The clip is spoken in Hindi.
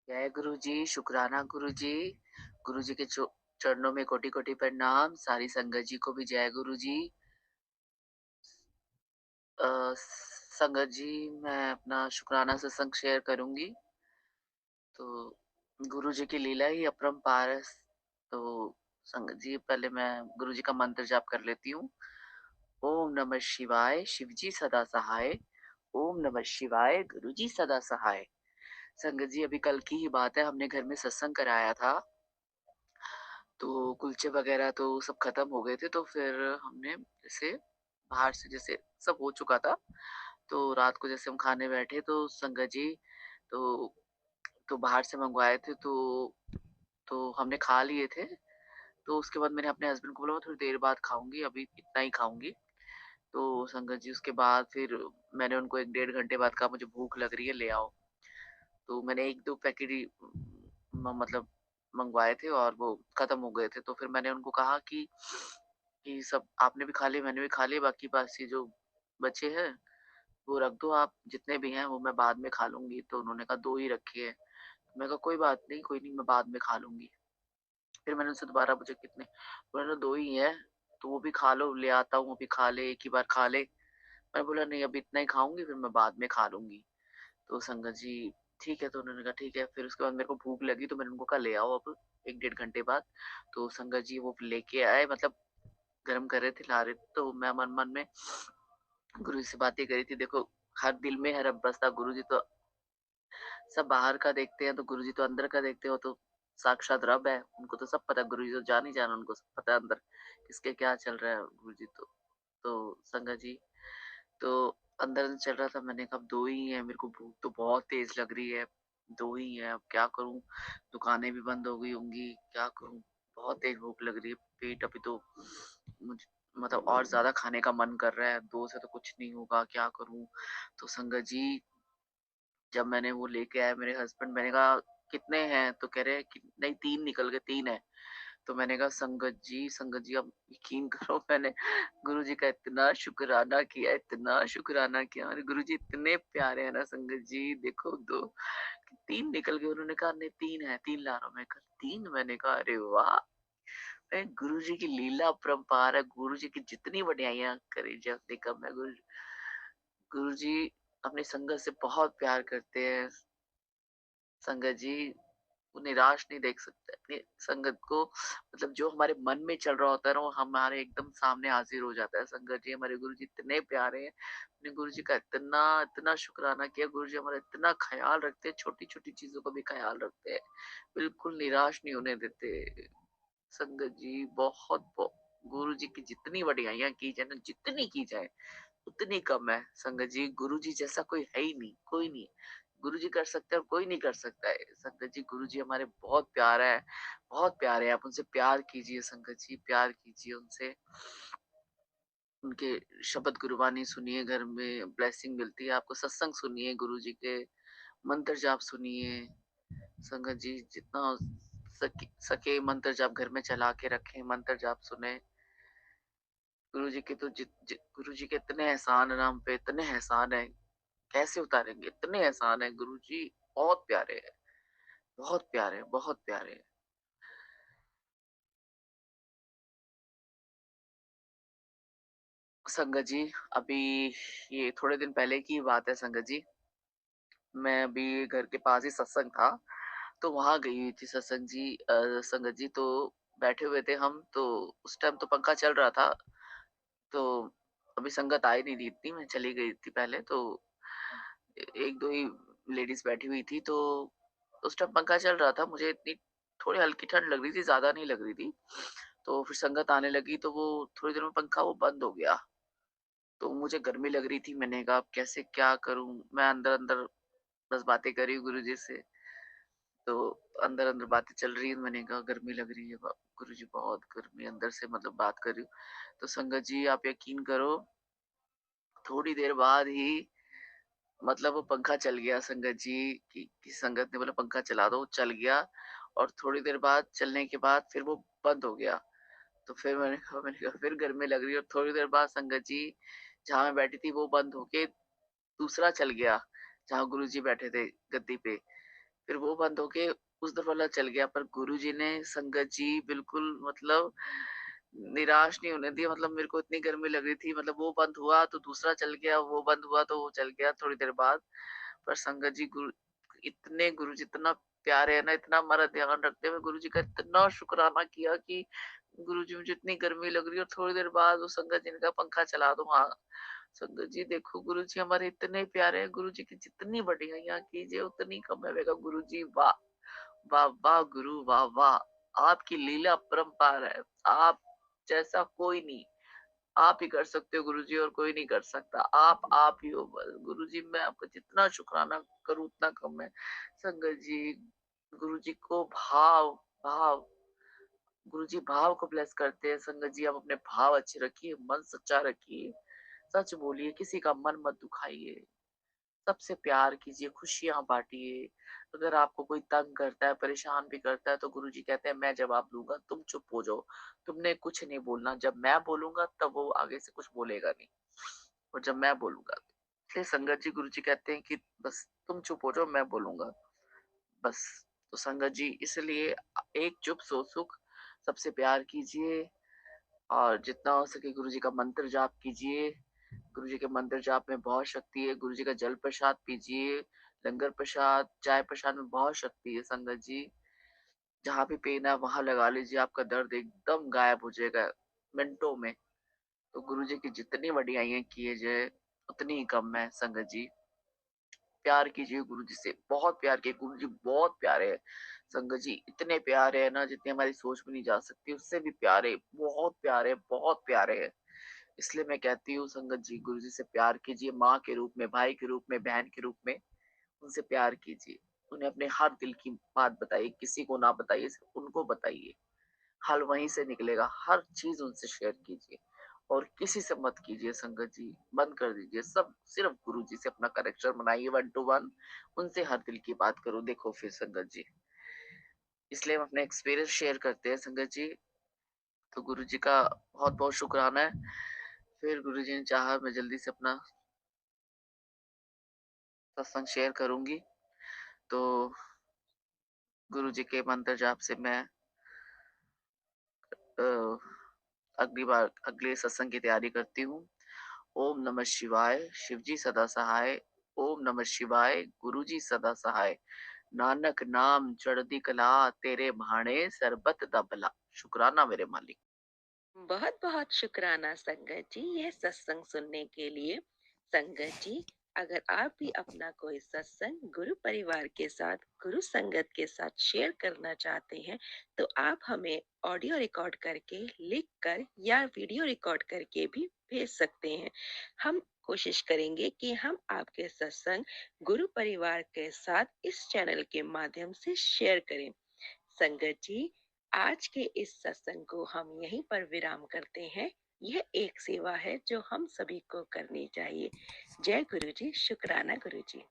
जय गुरु जी, शुक्राना गुरु जी। गुरु जी के चरणों में कोटि-कोटि प्रणाम। सारी संगत जी को भी जय गुरु जी। अ, संगत जी, मैं अपना शुक्राना सत्संग शेयर करूँगी। तो गुरु जी की लीला ही अपरंपार है। तो संगत जी, पहले मैं गुरु जी का मंत्र जाप कर लेती हूँ। ओम नमः शिवाय, शिव जी सदा सहाय। ओम नमः शिवाय, गुरु जी सदा सहाय। संगत जी, अभी कल की ही बात है, हमने घर में सत्संग कराया था। तो कुलचे वगैरह तो सब खत्म हो गए थे, तो फिर हमने जैसे बाहर से जैसे सब हो चुका था, तो रात को जैसे हम खाने बैठे तो संगत जी तो बाहर से मंगवाए थे, तो हमने खा लिए थे। तो उसके बाद मैंने अपने हस्बैंड को बोला मैं थोड़ी देर बाद खाऊँगी, अभी इतना ही खाऊँगी। तो संगत जी उसके बाद फिर मैंने उनको 1 डेढ़ घंटे बाद कहा मुझे भूख लग रही है, ले आओ। तो मैंने 1-2 पैकेट ही मतलब मंगवाए थे और वो खत्म हो गए थे। तो फिर मैंने उनको कहा कि सब आपने भी खा लिए, मैंने भी खा लिए, बाकी बासी जो बचे हैं वो रख दो आप, जितने भी हैं वो मैं बाद में खा लूँगी। तो उन्होंने कहा 2 ही रखे हैं। मैंने कहा कोई नहीं, मैं बाद में खा लूँगी। फिर मैंने उनसे दोबारा पूछा कितने? उन्होंने 2 ही हैं, तो वो भी खा लो, ले आता हूँ, अभी खा ले, एक ही बार खा ले। मैंने बोला नहीं, अभी इतना ही खाऊँगी, फिर मैं बाद में खा लूँगी। तो संगत जी ठीक है, तो उन्होंने कहा ठीक है। फिर उसके बाद मेरे को भूख लगी, तो मैंने उनको कहा ले आओ अब 1 डेढ़ घंटे बाद। तो संगत जी वो लेके आए, मतलब गरम कर रहे थे, ला रहे थे। तो मैं मन-मन में गुरु जी से बातें करी थी। देखो, हर दिल में है रब बसता। गुरु जी तो सब बाहर का देखते हैं, तो गुरु जी तो अंदर का देखते हो, तो साक्षात रब है। उनको तो सब पता है, गुरु जी तो जान ही जान, उनको सब पता है अंदर किसके क्या चल रहा है। गुरु जी तो संगत जी तो अंदर चल रहा था। मैंने कहा अब 2 ही हैं, मेरे को भूख तो बहुत तेज़ लग रही है, 2 ही हैं, अब क्या करूँ? दुकानें भी बंद हो गई होंगी, क्या करूँ? बहुत तेज़ भूख लग रही है, पेट अभी तो मुझ मतलब और ज़्यादा खाने का मन कर रहा है, 2 से तो कुछ नहीं होगा, क्या करूँ? तो संगत जी, जब मैंने वो लेके आए मेरे हस्बैंड, मैंने कहा कितने हैं? तो कह रहे हैं कि नहीं 3 निकल गए, 3 हैं। तो मैंने कहा संगत जी आप यकीन करो, मैंने गुरुजी का इतना शुकराना किया। अरे गुरुजी इतने प्यारे हैं ना संगत जी, देखो 2 3 निकल गए। उन्होंने कहा नहीं 3 है, 3 ला रहा हूँ। मैं कहा 3? मैंने कहा अरे वाह! गुरुजी की लीला अपरंपार है। गुरुजी की जितनी वड्याइयाँ करी जाए उतनी कम है। गुरुजी अपनी संगत से बहुत प्यार करते हैं। संगत जी वो निराश नहीं देख सकते अपनी संगत को। मतलब जो हमारे मन में चल रहा होता है ना, वो हमारे एकदम सामने हाजिर हो जाता है। संगत जी, हमारे गुरु जी इतने प्यारे हैं। अपने गुरु जी का इतना इतना शुक्राना किया। गुरु जी हमारा इतना ख्याल रखते हैं, छोटी छोटी चीजों का भी ख्याल रखते हैं, बिल्कुल निराश नहीं होने देते। संगत जी गुरु जी की जितनी वड्याइयाँ की जाए ना, जितनी की जाए उतनी कम है। संगत जी, गुरु जी जैसा कोई है ही नहीं, कोई नहीं। गुरु जी कर सकते हैं और कोई नहीं कर सकता है। संगत जी, गुरु जी हमारे बहुत प्यारा है, बहुत प्यारे हैं। आप उनसे प्यार कीजिए संगत जी, प्यार कीजिए उनसे। उनके शब्द गुरुबानी सुनिए, घर में ब्लेसिंग मिलती है आपको। सत्संग सुनिए, गुरु जी के मंत्र जाप सुनिए। संगत जी, जितना हो सके मंत्र जाप घर में चला के रखें, मंत्र जाप सुने। गुरु जी के तो गुरु जी के इतने एहसान है ना हम पे, इतने एहसान है, कैसे उतारेंगे? इतने एहसान है गुरु जी, बहुत प्यारे हैं, बहुत प्यारे हैं, बहुत प्यारे हैं। संगत जी, अभी ये थोड़े दिन पहले की बात है संगत जी। मैं अभी घर के पास ही सत्संग था, तो वहाँ गई हुई थी सत्संग जी। संगत जी, तो बैठे हुए थे हम, तो उस टाइम तो पंखा चल रहा था। तो अभी संगत आई नहीं थी इतनी, मैं चली गई थी पहले। तो 1-2 ही लेडीज़ बैठी हुई थी। तो उस टाइम पंखा चल रहा था, मुझे इतनी थोड़ी हल्की ठंड लग रही थी, ज़्यादा नहीं लग रही थी। तो फिर संगत आने लगी, तो वो थोड़ी देर में पंखा वो बंद हो गया। तो मुझे गर्मी लग रही थी, मैंने कहा अब कैसे क्या करूँ? मैं अंदर-अंदर बस बातें कर रही हूँ गुरुजी से। तो अंदर-अंदर बातें चल रही हैं, मैंने कहा गर्मी लग रही है गुरुजी, बहुत गर्मी, अंदर से मतलब बात कर रही हूँ। तो संगत जी, आप यकीन करो, थोड़ी देर बाद ही मतलब वो पंखा चल गया संगत जी। कि संगत ने बोला पंखा चला दो, वो चल गया। और थोड़ी देर बाद चलने के बाद फिर वो बंद हो गया। तो फिर मैंने कहा फिर गर्मी लग रही है। और थोड़ी देर बाद संगत जी, जहाँ मैं बैठी थी वो बंद होके दूसरा चल गया, जहाँ गुरुजी बैठे थे गद्दी पे। फिर वो बंद होके उस तरफ वाला चल गया, पर गुरुजी ने संगत जी बिल्कुल मतलब निराश नहीं होने दिया। मतलब मेरे को इतनी गर्मी लग रही थी, मतलब वो बंद हुआ तो दूसरा चल गया, वो बंद हुआ तो वो चल गया थोड़ी देर बाद। पर संगत जी गुरुजी इतना प्यारे है ना, इतना हमारा ध्यान रखते हुए गुरुजी का इतना शुक्राना किया कि गुरुजी मुझे इतनी गर्मी लग रही है, और थोड़ी देर बाद वो संगत जी ने कहा पंखा चला दो। हाँ, संगत जी देखो गुरुजी हमारे इतने प्यारे हैं, गुरुजी की जितनी बढ़िया कीजिए उतनी कम है। मैं कहा गुरुजी वाह, वाह वाह गुरु वाह वाह, आपकी लीला अपरंपार है। आप जैसा कोई नहीं, आप ही कर सकते हो गुरुजी, और कोई नहीं कर सकता। आप ही हो बस गुरुजी। मैं आपका जितना शुक्राना करूं उतना कम है। संगत जी, गुरुजी को भाव भाव गुरुजी भाव को ब्लेस करते हैं। संगत जी, आप अपने भाव अच्छे रखिए, मन सच्चा रखिए, सच बोलिए, किसी का मन मत दुखाइए, सबसे प्यार कीजिए, खुशियाँ बाँटिए। अगर आपको कोई तंग करता है, परेशान भी करता है, तो गुरुजी कहते हैं मैं जवाब दूँगा, तुम चुप हो जाओ। तुमने कुछ नहीं बोलना, जब मैं बोलूँगा तब वो आगे से कुछ बोलेगा नहीं, और जब मैं बोलूँगा तो। इसलिए संगत जी, गुरुजी कहते हैं कि बस तुम चुप हो जाओ, मैं बोलूँगा, बस। तो संगत जी, इसलिए एक चुप सो सुख, सबसे प्यार कीजिए, और जितना हो सके गुरुजी का मंत्र जाप कीजिए। गुरुजी के मंत्र जाप में बहुत शक्ति है। गुरुजी का जल प्रसाद पीजिए, लंगर प्रसाद, चाय प्रसाद में बहुत शक्ति है संगत जी। जहाँ भी पेन है वहाँ लगा लीजिए, आपका दर्द एकदम गायब हो जाएगा मिनटों में। तो गुरुजी की जितनी वडियाइयाँ किए जाए उतनी ही कम है संगत जी। प्यार कीजिए गुरुजी से, बहुत प्यार किए, गुरुजी बहुत प्यारे हैं। संगत जी इतने प्यारे हैं ना, जितनी हमारी सोच में नहीं जा सकती, उससे भी प्यारे, बहुत प्यारे, बहुत प्यारे हैं। इसलिए मैं कहती हूँ संगत जी, गुरुजी से प्यार कीजिए, माँ के रूप में, भाई के रूप में, बहन के रूप में उनसे प्यार कीजिए। उन्हें अपने हर दिल की बात बताइए, किसी को ना बताइए, सिर्फ उनको बताइए। हल वहीं से निकलेगा, हर चीज़ उनसे शेयर कीजिए, और किसी से मत कीजिए संगत जी, बंद कर दीजिए सब, सिर्फ गुरुजी से अपना कनेक्शन बनाइए 1 टू 1, उनसे हर दिल की बात करो। देखो फिर संगत जी, इसलिए हम अपने एक्सपीरियंस शेयर करते हैं संगत जी। तो गुरुजी का बहुत-बहुत शुक्राना है। फिर गुरुजी ने चाहा मैं जल्दी से अपना सत्संग शेयर करूँगी। तो गुरुजी के मंत्र जाप से मैं अ, अगले सत्संग की तैयारी करती हूँ। ओम नमः शिवाय, शिवजी सदा सहाय। ओम नमः शिवाय, गुरुजी सदा सहाय। नानक नाम चढ़ती कला, तेरे भाणे सरबत दा भला। शुक्राना मेरे मालिक। बहुत बहुत शुक्राना संगत जी यह सत्संग सुनने के लिए। संगत जी, अगर आप भी अपना कोई सत्संग गुरु परिवार के साथ, गुरु संगत के साथ शेयर करना चाहते हैं, तो आप हमें ऑडियो रिकॉर्ड करके, लिख कर या वीडियो रिकॉर्ड करके भी भेज सकते हैं। हम कोशिश करेंगे कि हम आपके सत्संग गुरु परिवार के साथ इस चैनल के माध्यम से शेयर करें। संगत जी, आज के इस सत्संग को हम यहीं पर विराम करते हैं। यह एक सेवा है जो हम सभी को करनी चाहिए। जय गुरु जी, शुक्राना गुरु जी।